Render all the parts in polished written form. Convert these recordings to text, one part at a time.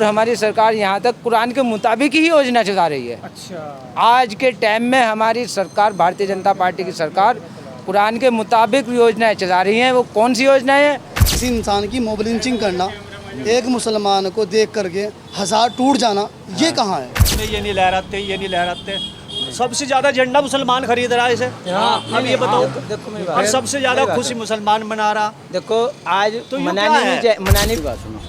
हमारी सरकार यहाँ तक कुरान के मुताबिक ही योजना चला रही है। अच्छा, आज के टाइम में हमारी सरकार, भारतीय जनता पार्टी की सरकार, कुरान के मुताबिक योजनाएं चला रही हैं। वो कौन सी योजनाएं हैं? किसी इंसान की मोब लिंचिंग करना, एक मुसलमान को देख करके हजार टूट जाना, ये कहाँ है? ये नहीं लहराते, ये नहीं लहराते। सबसे ज्यादा झंडा मुसलमान खरीद रहा है इसे। अब ये बताओ, देखो मेरी और बात, सबसे ज्यादा खुशी मुसलमान मना रहा। देखो आज तो ये मनाने क्या है? मनाने की बात सुनो।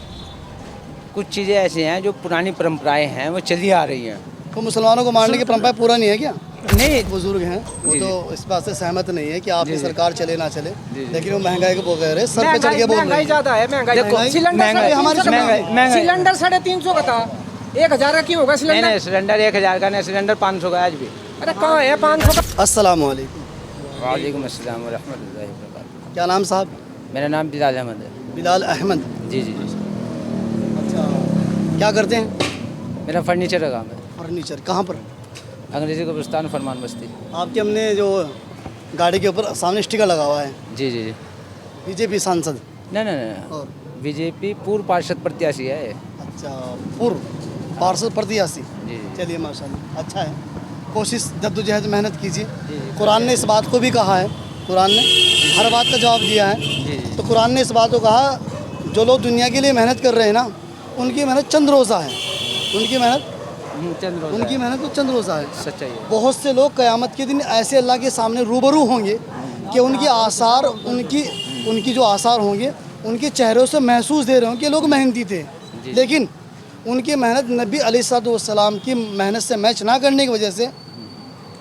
कुछ चीज़ें ऐसी हैं जो पुरानी परंपराएं हैं, वो चली आ रही हैं। तो मुसलमानों को मारने की परंपरा पूरा नहीं है क्या? नहीं, बुजुर्ग हैं वो जी, तो इस बात से सहमत नहीं है कि आपकी जी, जी। सरकार चले ना चले, जी, जी। लेकिन वो महंगाई को बोल रहे, सर पे चढ़ के बोल रहे महंगाई हैं। ज्यादा है। महंगाई देखो, सिलेंडर महंगाई- हमारी महंगाई- सिलेंडर 350 का था, 1000 का क्यों होगा नहीं सिलेंडर? नहीं, सिलेंडर 1000 का नहीं, सिलेंडर 500 का आज भी। अरे कहाँ है 500 का? अस्सलाम वालेकुम। वालेकुम अस्सलाम व रहमतुल्लाहि व बरकातहू। क्या नाम साहब? मेरा नाम बिलाल अहमद है। बिलाल अहमद। जी जी जी। अच्छा, क्या करते हैं? मेरा फर्नीचर का काम है। फर्नीचर कहाँ पर? अंग्रेजी कब्रिस्तान, फरमान बस्ती। आपके हमने जो गाड़ी के ऊपर सामने स्टिकर लगा हुआ है, जी जी जी। बीजेपी सांसद। नहीं नहीं नहीं, और बीजेपी पूर्व पार्षद प्रत्याशी है। अच्छा, पूर्व पार्षद प्रत्याशी। जी चलिए माशाल्लाह, अच्छा है। कोशिश, जद्दोजहद, मेहनत कीजिए। जी। कुरान ने इस बात को भी कहा है, कुरान ने हर बात का जवाब दिया है। जी जी। तो कुरान ने इस बात को कहा, जो लोग दुनिया के लिए मेहनत कर रहे हैं ना, उनकी मेहनत चंद रोज़ा है। उनकी मेहनत तो चंद रोज़ा है। सच्चाई है। बहुत से लोग क़यामत के दिन ऐसे अल्लाह के सामने रूबरू होंगे कि उनके आसार, उनकी जो आसार होंगे, उनके चेहरों से महसूस दे रहे होंगे कि लोग मेहनती थे, लेकिन उनकी मेहनत नबी अलैहिस्सलाम की मेहनत से मैच ना करने की वजह से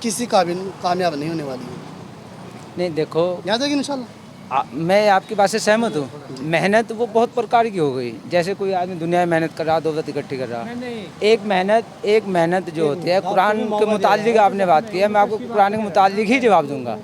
किसी कामयाब नहीं होने वाली है। नहीं देखो, याद है कि इंशाल्लाह। मैं आपकी बात से सहमत हूँ। मेहनत वो बहुत प्रकार की हो गई। जैसे कोई आदमी दुनिया में मेहनत कर रहा, दौलत इकट्ठी कर रहा। एक मेहनत जो होती है, कुरान के मुतालिक आपने बात की है, मैं आपको कुरान के मुतालिक ही जवाब दूंगा।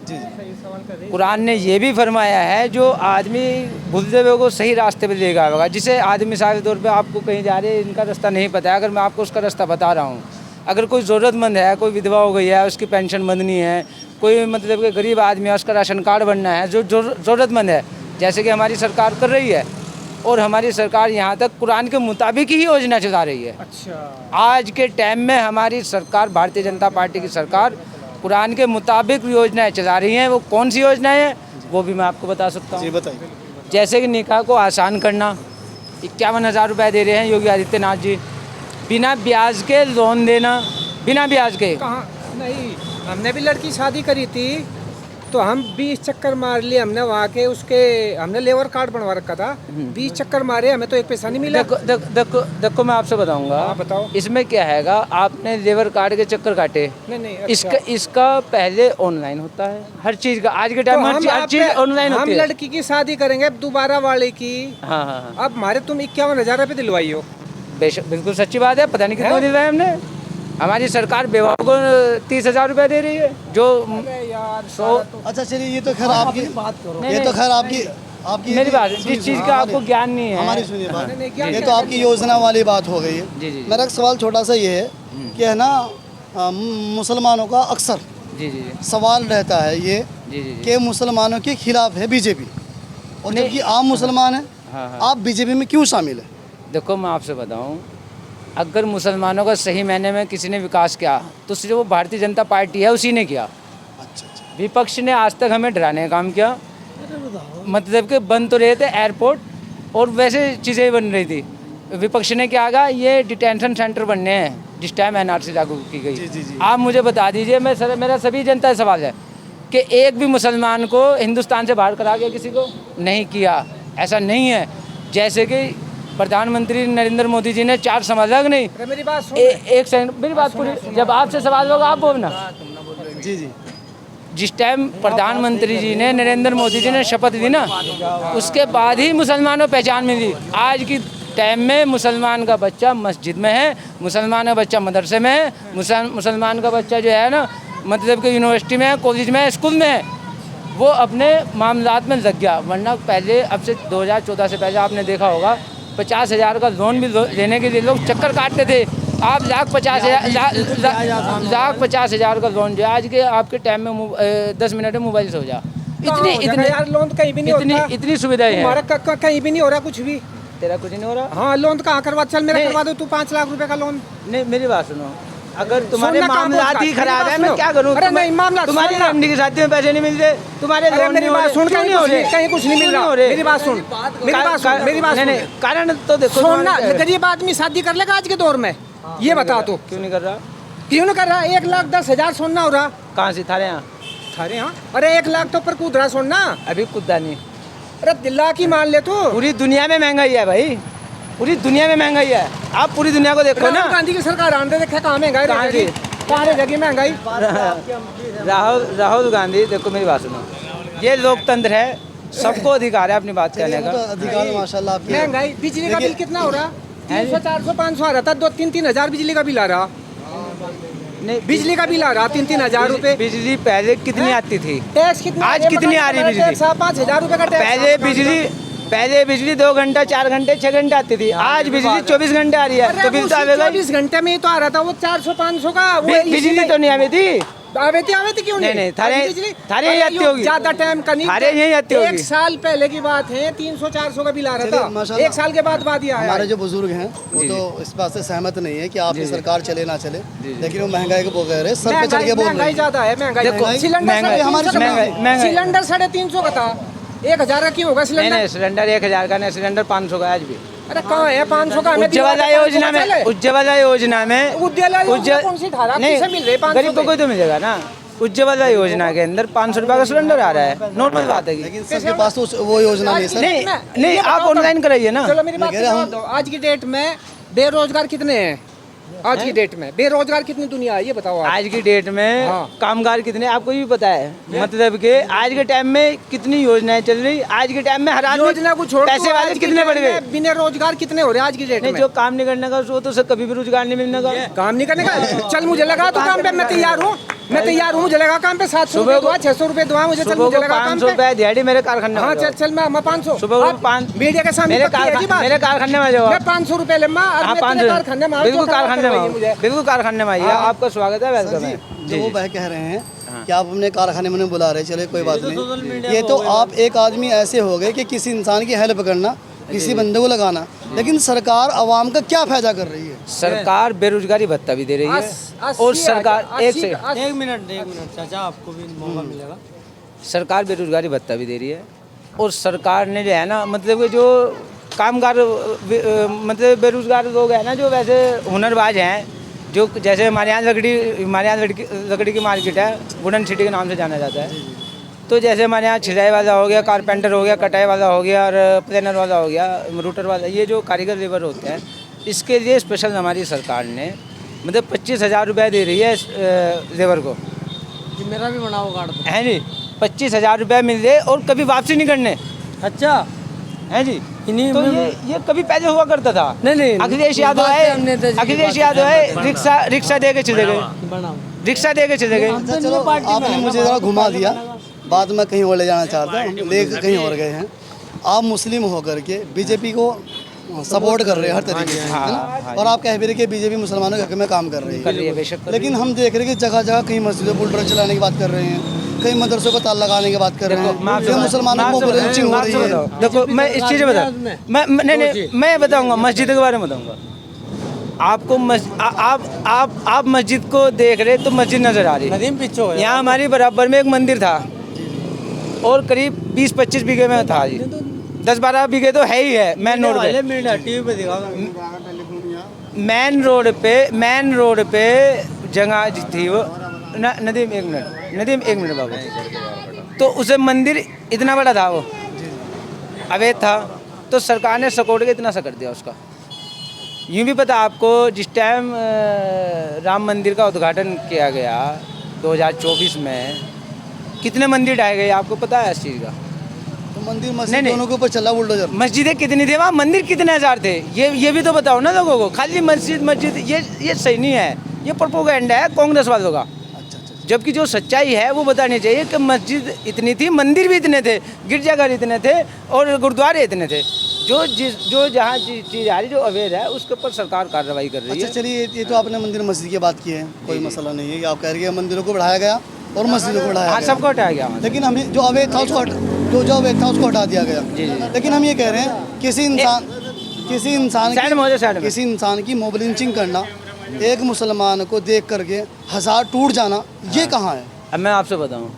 कुरान ने ये भी फरमाया है, जो आदमी भूलते हुए को सही रास्ते पे लेगा होगा। जिसे आदमी मिसाल के तौर पे आपको कहीं जा रहे हैं, इनका रास्ता नहीं पता है, अगर मैं आपको उसका रास्ता बता रहा हूँ, अगर कोई ज़रूरतमंद है, कोई विधवा हो गई है, उसकी पेंशन बंधनी है, कोई मतलब कि गरीब आदमी है, उसका राशन कार्ड बनना है, जो ज़रूरतमंद है, जैसे कि हमारी सरकार कर रही है, और हमारी सरकार यहाँ तक कुरान के मुताबिक ही योजना चला रही है। अच्छा, आज के टाइम में हमारी सरकार, भारतीय जनता पार्टी की सरकार, कुरान के मुताबिक योजनाएं चला रही हैं। वो कौन सी योजनाएं हैं वो भी मैं आपको बता सकता जी हूँ। बताइए। जैसे कि निकाह को आसान करना, 51,000 रुपये दे रहे हैं योगी आदित्यनाथ जी। बिना ब्याज के लोन देना, बिना ब्याज के। कहाँ नहीं, हमने भी लड़की शादी करी थी तो हम 20 चक्कर मार लिए हमने वहाँ के, उसके हमने लेबर कार्ड बनवा रखा था। 20 चक्कर मारे, हमें तो एक पैसा नहीं मिला। देखो मैं आपसे बताऊंगा। हाँ, बताओ। इसमें क्या हैगा, आपने लेबर कार्ड के चक्कर काटे। नहीं अच्छा। इसका पहले ऑनलाइन होता है हर चीज़ का। आज के टाइम में हर चीज़ ऑनलाइन हम होती है। लड़की की शादी करेंगे दोबारा वाले की। हाँ हाँ हाँ, अब हमारे तुम 51,000 रुपये दिलवाई हो। बेशक, बिल्कुल सच्ची बात है। पता नहीं कितना दिल रहा है हमने। हमारी सरकार बेवाओं को 30,000 रुपये दे रही है, जो यार 100। अच्छा चलिए, ये तो खैर आपकी बात करो, ये तो खैर आपकी मेरी बात, जिस चीज़ का आपको ज्ञान नहीं है, हमारी सुनिए बात। नहीं, क्या ये तो आपकी योजना वाली बात हो गई है। जी, जी। मेरा एक सवाल छोटा सा ये है कि है ना, मुसलमानों का अक्सर जी जी जी सवाल रहता है ये जी जी जी। कि मुसलमानों के खिलाफ है बीजेपी, और नहीं। जबकि आम मुसलमान है, हाँ हाँ। आप बीजेपी में क्यों शामिल है? देखो मैं आपसे बताऊं, अगर मुसलमानों का सही मायने में किसी ने विकास किया तो सिर्फ वो भारतीय जनता पार्टी है, उसी ने किया। अच्छा अच्छा। विपक्ष ने आज तक हमें डराने का काम किया। मतलब कि बंद तो रहे थे एयरपोर्ट, और वैसे चीज़ें बन रही थी। विपक्ष ने क्या कहा, ये डिटेंशन सेंटर बनने हैं जिस टाइम एनआरसी लागू की जी, जी, गई। जी। आप मुझे बता दीजिए, मेरा सभी जनता से सवाल है कि एक भी मुसलमान को हिंदुस्तान से बाहर करा गया? किसी को नहीं किया। ऐसा नहीं है। जैसे कि प्रधानमंत्री नरेंद्र मोदी जी ने 4 अलग नहीं, अरे मेरी बात सुन। एक सेकंड, मेरी बात पूरी। जब आपसे सवाल होगा आप बोलना। जी जी। जिस टाइम प्रधानमंत्री जी ने, नरेंद्र मोदी जी ने शपथ ली ना, उसके बाद ही मुसलमानों को पहचान मिली। आज की टाइम में मुसलमान का बच्चा मस्जिद में है, मुसलमान का बच्चा मदरसे में है, मुसलमान का बच्चा जो है ना, मतलब कि यूनिवर्सिटी में है, कॉलेज में है, स्कूल में है, वो अपने मामलात में लग गया। वरना पहले, अब से 2014 से पहले आपने देखा होगा, 50,000 का लोन भी लेने के लिए लोग चक्कर काटते थे। आप लाख 50,000 का लोन जो आज के आपके टाइम में 10 मिनट में मोबाइल से हो जा। इतनी यार लोन कहीं भी नहीं होता। इतनी सुविधाएं हैं। हमारा कहीं भी नहीं हो रहा कुछ भी। तेरा कुछ नहीं हो रहा। हाँ लोन कहाँ करवा, चल मेरा करवा दो तू 5 लाख रुपए का लोन। नहीं मेरी बात सुनो, अगर तुम्हारे सुनना कहाँ मामलात ही पहुंचा? खराब मेरी है बात मैं क्या करूँ? सुनो। अरे नहीं मामला तुम्हारी सुनना। एमडी की शादी में पैसे नहीं मिलते, तुम्हारे अरे लोन मेरी नहीं हो बात रहे। सुन, क्यों कहीं नहीं हो रहे? कहीं कुछ नहीं मिल क्यों रहा। हो रहे? मेरी बात सुन, मेरी बात सुन, मेरी बात नहीं, सुन। नहीं, कारण तो देखो सुनना, तुम्हारे- गरीब आदमी शादी कर लेगा आज के दौर में? ये बता तू क्यों नहीं कर रहा? क्यों नहीं कर रहा? 1,10,000 सोना हो रहा कहाँ से थारे यहाँ? थारे यहाँ। अरे 1 लाख तो ऊपर कूद रहा सोना। अभी कुद्दा नहीं। अरे दिल्ला की मान ले तू। पूरी दुनिया में महंगाई है भाई, पूरी दुनिया में महंगाई है। आप पूरी दुनिया को देखो ना। राहुल गांधी की सरकार आने देखे कहाँ महंगाई कहाँ रहेगी? कहाँ रहेगी महंगाई? राहुल गांधी देखो मेरी बात सुनो, ये लोकतंत्र है, सबको अधिकार है अपनी बात कहने वो तो का। अधिकार माशाल्लाह आपके महंगाई, बिजली का बिल कितना हो रहा? 300, 400, 500 आ रहा था, 2-3 हजार बिजली का बिल आ रहा। नहीं बिजली का बिल आ रहा 3-3 हजार रुपए। बिजली पहले कितनी आती थी? टैक्स कितना? आज कितनी आ रही बिजली? 5,000 रुपए का टैक्स। पहले बिजली 2 घंटा 4 घंटे 6 घंटे आती थी, आज बिजली 24 घंटे आ रही है, तो बिल तो आवेगा ही। 24 घंटे में ही तो आ रहा था वो 400-500 का। वो बिजली तो नहीं आवी थी। आवे थी क्यों नहीं? नहीं, थारे- अभी बिजली- थारे यही आती होगी। ज्यादा टाइम का नहीं, थारे यही आती होगी। 1 साल पहले की बात है, 300-400 का बिल आ रहा चलिए, था। माशाल्लाह। 1 साल के बाद ही आया हमारे है। जो बुजुर्ग हैं वो जी, तो इस बात से सहमत नहीं है कि आपकी जी, जी। सरकार चले ना चले, जी, जी। लेकिन वो महंगाई को बोल रहे हैं, सर पे चढ़ के बोल रहे महंगाई हैं। ज्यादा है, महंगाई। देखो, सिलेंडर महंगाई- 350 महंगाई- सिलेंडर 350 का था, 1,000 का क्यों होगा नहीं सिलेंडर? नहीं, सिलेंडर 1000 का नहीं, सिलेंडर 500 का आज भी। अरे कहाँ है 500 का? हमें उज्ज्वला दिलवा दे, योजना 500 का में, चले। उज्ज्वला योजना में उज्ज्वला योजना कौन सी धारा? नहीं, किसे मिल रहे 500 गरीब को कोई तो मिलेगा ना। उज्ज्वला योजना के अंदर 500 रुपए का सिलेंडर आ रहा है, नॉर्मल बात है। लेकिन सबके पास तो वो योजना नहीं है सर। नहीं मैं- नहीं, ये आप बताओ ऑनलाइन कराइए ना। चलो मेरी बात मैं कह रहा सुनो हूँ- दो। आज की डेट में बेरोजगार कितने हैं? आज की डेट में बेरोजगार कितनी दुनिया है, ये बताओ आप। आज की डेट में हाँ। कामगार कितने आपको भी पता है, मतलब कि आज के टाइम में कितनी योजनाएं चल रही, आज के टाइम में हर आदमी योजना को छोड़ पैसे दो, वाले आज की कितने डेट बढ़ गए। में बिना रोजगार कितने हो रहे हैं आज की डेट नहीं, में? जो काम नहीं करने का वो तो सर कभी भी रोजगार नहीं मिलने का। काम नहीं करने का, चल मुझे लगा तो काम पे मैं तैयार हूँ, मैं तैयार हूँ, मुझे लगा काम पे 700 सुबह रुपए को- दुआ, 600 रुपए दुआ, मुझे चल सुबह मुझे को लगा काम 500 पे। रुपए दिहाड़ी मेरे कारखाने हाँ में चल चल मैं 500 सुबह को आप 5 मीडिया के सामने मेरे पक्की है जी बात। मेरे कारखाने में जाओ मैं आप। 500 रुपए ले माँ, हाँ, मैं 500 तेरे कारखाने में बिल्कुल जो कारखाने में करवाइए आओ, मुझे। बिल्कुल कारखाने में आइए, आपका स्वागत है, वेलकम है। जो वो भाई कह रहे हैं कि आप अपने कारखाने में नहीं बुला रहे, चले कोई बात नहीं। ये तो आप एक आदमी ऐसे हो गए कि किसी इंसान की हेल्प करना, किसी बंदे को लगाना, लेकिन सरकार आवाम का क्या फायदा कर रही है? सरकार बेरोजगारी भत्ता भी दे रही है, 80 और सरकार एक से एक मिनट चाचा, आपको भी मौका मिलेगा। सरकार बेरोजगारी भत्ता भी दे रही है, और सरकार ने जो है ना, मतलब कि जो कामगार मतलब बेरोजगार लोग हैं ना, जो वैसे हुनरबाज हैं, जो जैसे हमारे यहाँ लकड़ी की मार्केट है, वुडन सिटी के नाम से जाना जाता है। तो जैसे हमारे यहाँ छिड़ाई वाला हो गया, कारपेंटर हो गया, कटाई वाला हो गया, और प्लेनर वाला हो गया, रूटर वाला, ये जो कारीगर लेबर होते हैं, इसके लिए स्पेशल हमारी सरकार ने मतलब 25,000 रुपये दे रही है लेबर को। मेरा भी बनाओ कार्ड। है जी, 25,000 रुपये मिल रहे और कभी वापसी नहीं करने। अच्छा, है जी, इन्हीं तो में- ये कभी पहले हुआ करता था। नहीं, अखिलेश यादव है, अखिलेश यादव है, रिक्शा दे के चले गए, बनाओ। रिक्शा दे के चले गए। अच्छा चलो, आपने मुझे ज़रा घुमा दिया, बात मैं कहीं और ले जाना चाहता हूँ, ले कहीं और गए हैं। आप मुस्लिम होकर के बीजेपी को सपोर्ट कर रहे हैं हर तरीके से, है ना? और आप कह भी रहे कि बीजेपी मुसलमानों के हक में काम कर रही कर रही है, है, बेशक कर रही लेकिन हम देख रहे हैं कि जगह जगह कहीं मस्जिदों पर बुलडोजर चलाने की बात कर रहे हैं, कई मदरसों को ताला लगाने की बात कर रहे देखो, मैं हैं, आपसे फिर मुसलमानों को लिंचिंग हो रही है। देखो, मैं इस चीज़ में बता, नहीं मैं बताऊंगा, मस्जिद के बारे में बताऊंगा आपको। आप मस्जिद को देख रहे तो मस्जिद नजर आ रही है। नदीम पिछो है। यहाँ हमारी बराबर में एक मंदिर था, और करीब 20-25 बीघे में था जी, 10-12 बीघे तो है ही है मेन रोड पे। टीवी पे दिखा। मेन रोड पे जगह थी वो। नदीम एक मिनट बाबू, तो उसे मंदिर इतना बड़ा था, वो अवैध था, तो सरकार ने सकोड़ के इतना सा कर दिया उसका। यूँ भी पता आपको, जिस टाइम राम मंदिर का उद्घाटन किया गया 2024 में, कितने मंदिर ढाए गए आपको पता है इस चीज़ का? तो मंदिर नहीं, मस्जिद नहीं। दोनों के ऊपर चला बुलडोजर। मस्जिदें कितनी थी वहाँ, मंदिर कितने हजार थे, ये भी तो बताओ ना लोगों को। खाली मस्जिद ये सही नहीं है, ये प्रोपेगेंडा है कांग्रेस वालों का। जबकि जो सच्चाई है वो बतानी चाहिए कि मस्जिद इतनी थी, मंदिर भी इतने थे, गिरजाघर इतने थे, और गुरुद्वारे इतने थे। जो जहाँ चीज़ आ रही जो अवैध है उसके ऊपर सरकार कार्रवाई कर रही अच्छा है। चलिए, ये तो आपने मंदिर मस्जिद की बात की है, कोई मसला नहीं है, आप कह रहे हैं मंदिरों को बढ़ाया गया और मस्जिदों को बढ़ाया हाँ, गया, सबको हटाया गया वहाँ से। लेकिन हमें जो अवैध था उसको हटा दिया गया। जी, जी। लेकिन हम ये कह रहे हैं किसी इंसान किसी इंसान साइड में हो जाओ, साइड में। किसी इंसान की मोब लिंचिंग करना, एक मुसलमान को देख करके हजार टूट जाना, ये कहाँ है? अब मैं आपसे बताऊं,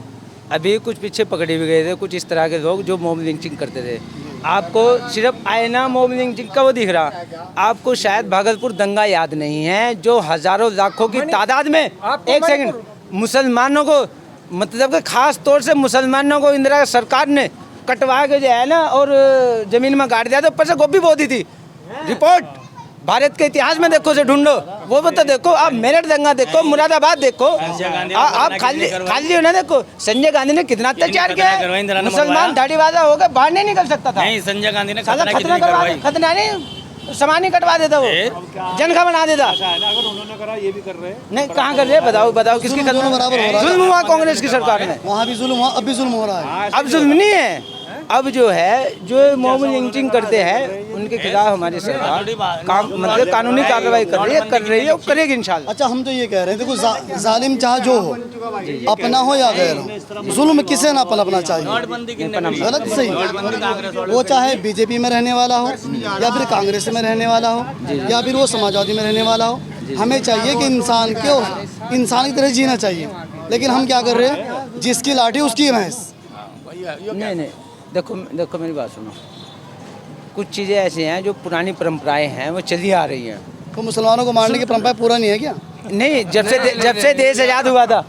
अभी कुछ पीछे पकड़े भी गए थे कुछ इस तरह के लोग जो मॉब लिंचिंग करते थे। आपको सिर्फ आईना मॉब लिंचिंग का वो दिख रहा, आपको शायद भागलपुर दंगा याद नहीं है जो हजारों लाखों की तादाद में, एक सेकंड, मुसलमानों को मतलब कि खास तौर से मुसलमानों को इंदिरा सरकार ने कटवा के जो है ना और जमीन में गाड़ दिया, तो ऊपर से गोभी बो दी थी। रिपोर्ट भारत के इतिहास में देखो, से ढूंढो, वो तो देखो। आप मेरठ दंगा देखो, मुरादाबाद देखो, आप खाली हो ना देखो। संजय गांधी ने कितना अत्याचार किया है, मुसलमान दाढ़ीबाजा हो गए, बाहर नहीं निकल सकता था। नहीं, संजय गांधी ने साला खतना करवा, खतना नहीं, सामान ही कटवा देता, वो जनखा बना देता। अगर उन्होंने करा ये भी कर रहे हैं, नहीं, कहाँ कर रहे हैं? बताओ बताओ, किसकी जुल्म दोनों बराबर हो रहा है। जुल्म हुआ कांग्रेस की सरकार में, वहाँ भी जुल्म हुआ, अब भी जुल्म हो रहा है। अब जुल्म नहीं है। अब जो है जो मॉब लिंचिंग करते हैं उनके खिलाफ हमारी सरकार मतलब कानूनी कार्रवाई कर रही है और करेगी इंशाल्लाह। अच्छा, हम तो ये कह रहे हैं, देखो जालिम चाहे जो हो, अपना हो या गैर हो, जुल्म किसे ना पनपना चाहिए। गलत सही, वो चाहे बीजेपी में रहने वाला हो या फिर कांग्रेस में रहने वाला हो या फिर वो समाजवादी में रहने वाला हो, हमें चाहिए कि इंसान को इंसान की तरह जीना चाहिए। लेकिन हम क्या कर रहे हैं, जिसकी लाठी उसकी भैंस। नहीं, देखो मेरी बात सुनो, कुछ चीज़ें ऐसी हैं जो पुरानी परंपराएं हैं वो चली आ रही हैं। तो मुसलमानों को मारने की परंपरा पूरा नहीं है क्या? नहीं, जब से देश आज़ाद हुआ था,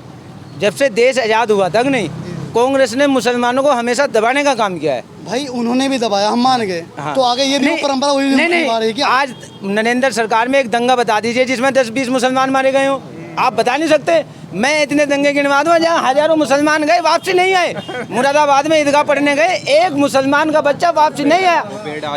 जब से देश आज़ाद हुआ तक नहीं, कांग्रेस ने मुसलमानों को हमेशा दबाने का काम किया है। भाई उन्होंने भी दबाया, हम मान गए। हाँ। तो आगे ये भी वो परंपरा हुई नहीं, क्या? आज नरेंद्र सरकार में एक दंगा बता दीजिए जिसमें 10-20 मुसलमान मारे गए हों, आप बता नहीं सकते। मैं इतने दंगे गिनवा दूँ जहाँ हजारों मुसलमान गए वापसी नहीं आए। मुरादाबाद में ईदगाह पढ़ने गए, एक मुसलमान का बच्चा वापसी नहीं आया,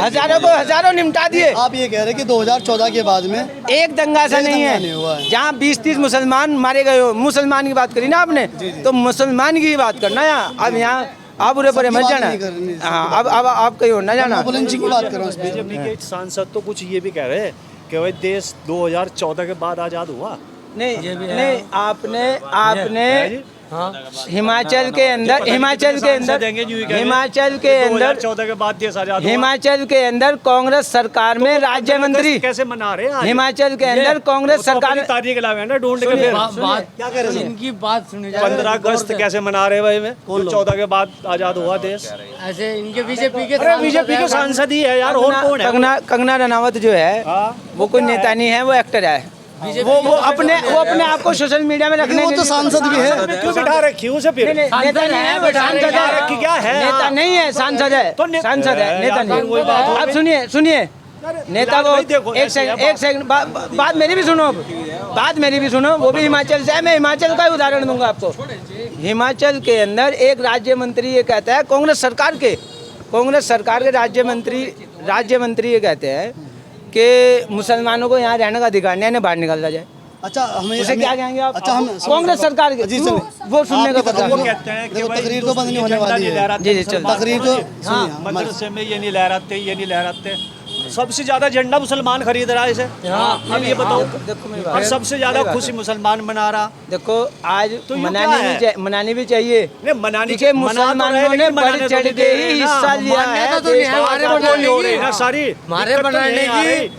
हजारों निपटा दिए। आप ये कह रहे हैं कि 2014 के बाद में एक दंगा ऐसा नहीं हुआ है जहाँ 20-30 मुसलमान मारे गए हो। मुसलमान की बात करी ना आपने, तो मुसलमान की बात करना यहाँ। अब यहाँ आप पूरे पूरे मत जाना। हाँ, अब आप कहीं और ना जाना। की बात कर रहा हूँ। बीजेपी के सांसद तो कुछ ये भी कह रहे हैं कि भाई देश 2014 के बाद आज़ाद हुआ। नहीं, आपने हिमाचल के अंदर 2014 के बाद देश आज़ाद हुआ। हिमाचल के अंदर कांग्रेस सरकार में राज्य मंत्री कैसे मना रहे हैं? हिमाचल के अंदर कांग्रेस सरकार तारीख लगाए ना ढूंढ के, फिर क्या कर रहे हैं? इनकी बात सुनी जाए। 15 अगस्त कैसे मना रहे भाई में? 14 के बाद आज़ाद हुआ देश। ऐसे इनके बीजेपी के सांसद ही है यार, और कौन है? कंगना रनावत जो है वो कोई नेता नहीं है, वो एक्टर है। वो अपने आप को सोशल मीडिया में रखने वो के तो लिए सांसद भी है। क्यों बिठा रखी उसे फिर? नेता नहीं है, वो सांसद है। क्या है? नेता नहीं है, सांसद है। तो सांसद है, नेता नहीं। अब सुनिए नेता वो एक सेकंड बात मेरी भी सुनो, बात मेरी भी सुनो। वो भी हिमाचल से है, मैं हिमाचल का ही उदाहरण दूंगा आपको। हिमाचल के अंदर एक राज्य मंत्री ये कहता है, कांग्रेस सरकार के राज्य मंत्री ये कहते हैं कि मुसलमानों को यहाँ रहने का अधिकार नहीं है, बाहर निकाला जाए। अच्छा, हमें उसे क्या कहेंगे आप? अच्छा, हम कांग्रेस सरकार के जी चलो, वो सुनने का पता वो है। कहते हैं कि देखो, भाई तकरीर तो बंद नहीं होने वाली है। जी चल, तकरीर तो मदरसे में ये नहीं लहराते। सबसे ज्यादा झंडा मुसलमान खरीद रहा है इसे। अब ये बताओ, देखो मेरी और बात, सबसे ज्यादा खुशी मुसलमान मना रहा। देखो आज तो ये क्या है? मनानी भी चाहिए, नहीं मनानी क्योंकि मुसलमानों ने बढ़ चढ़ के ही हिस्सा लिया है। हमारे बनाने की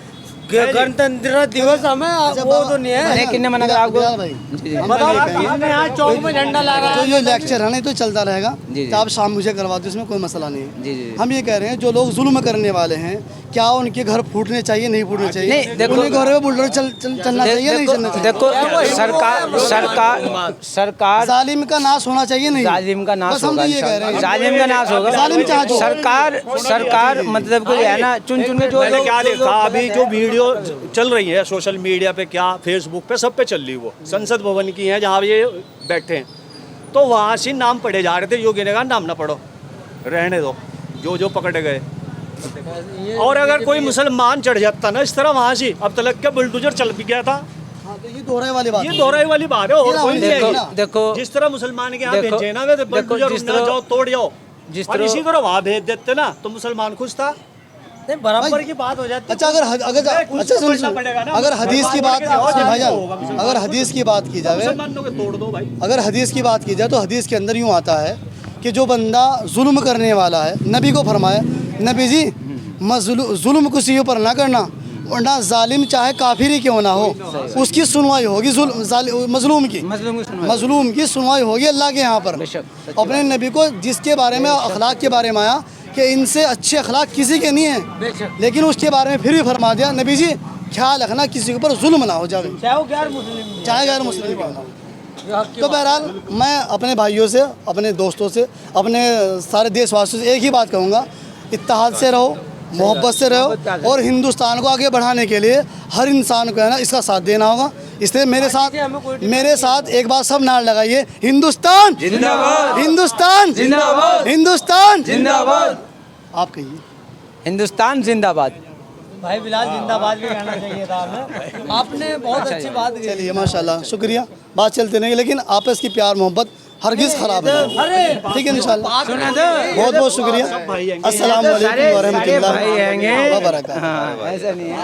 गणतंत्र दिवस हमें वो तो नहीं है। अरे किन्ने मना करा आपको? भाई हमने यहाँ चौक में झंडा ला रहा जो लेक्चर है ना तो चलता रहेगा। जी। तो आप शाम मुझे करवा दो, इसमें कोई मसला नहीं है। जी। हम ये कह रहे हैं जो लोग जुल्म करने वाले हैं, क्या उनके घर फूटने चाहिए, नहीं फूटने चाहिए? नहीं, देखो, उनके घर में बुलडोजर चलना चाहिए, नहीं चलना चाहिए? देखो सरकार जालिम का नाश होना चाहिए, नहीं? जालिम का नाश बस हम होगा, तो ये कह रहे हैं। जालिम का नाश होगा। जालिम चाहे जो। सरकार मतलब कोई है ना, चुन के जो मैंने क्या देखा अभी जो वीडियो चल रही है सोशल मीडिया पे, क्या फेसबुक पे, सब पे चल रही, वो संसद भवन की है जहाँ ये बैठे हैं। तो वहाँ से नाम पढ़े जा रहे थे, योगी ने कहा नाम ना पढ़ो, रहने दो जो पकड़े गए। और अगर कोई मुसलमान चढ़ जाता ना इस तरह वहाँ से, अब तक क्या बुलडोजर चल भी गया था। हाँ, तो ये दोहराई वाली बात है। ये दोहराई वाली बात है, और कोई नहीं है ये। देखो जिस तरह मुसलमान के यहाँ देखो, भेजे ना, वे बुलडोजर जिस ना तरह- जाओ तोड़ जाओ, जिस और तरह- इसी तरह वहाँ भेज देते ना तो मुसलमान खुश था। बराबर की बात हो जाती। अच्छा, अगर हदीस की बात भाईजान, अगर हदीस की बात की जाए, मुसलमानों के तोड़ दो भाई। अगर हदीस की बात की जाए तो हदीस के अंदर यूँ आता है कि जो बंदा जुल्म करने वाला है, नबी को फरमाया, नबी जी जुल्म किसी के ऊपर ना करना, वरना जालिम चाहे काफिर ही क्यों ना हो उसकी सुनवाई होगी, मजलूम की सुनवाई होगी अल्लाह के यहाँ पर। अपने नबी को जिसके बारे में अखलाक के बारे में आया कि इनसे अच्छे अखलाक किसी के नहीं हैं, लेकिन उसके बारे में फिर भी फरमा दिया नबी जी ख्याल रखना किसी के ऊपर जुल्म ना हो जाए, चाहे गैर मुस्लिम क्यों ना हो। तो बहरहाल मैं अपने भाइयों से, अपने दोस्तों से, अपने सारे देशवासियों से एक ही बात कहूँगा, इत्तेहाद से रहो, मोहब्बत से रहो और हिंदुस्तान को आगे बढ़ाने के लिए हर इंसान को है ना इसका साथ देना होगा। इसलिए मेरे साथ एक बार सब नारा लगाइए, हिंदुस्तान जिंदाबाद, हिंदुस्तान जिंदाबाद, हिंदुस्तान जिंदाबाद। आप कहिए हिंदुस्तान जिंदाबाद। भाई बिलाल जिंदाबाद भी कहना चाहिए था हमें, आपने बहुत अच्छी बात की। चलिए माशाल्लाह, शुक्रिया। बात चलते नहीं, लेकिन आपस की प्यार मोहब्बत हरगिज़ खराब नहीं, ठीक है इंशाल्लाह। बहुत बहुत शुक्रिया। अस्सलाम वालेकुम व रहमतुल्लाहि व बरकातहू। ऐसा नहीं है।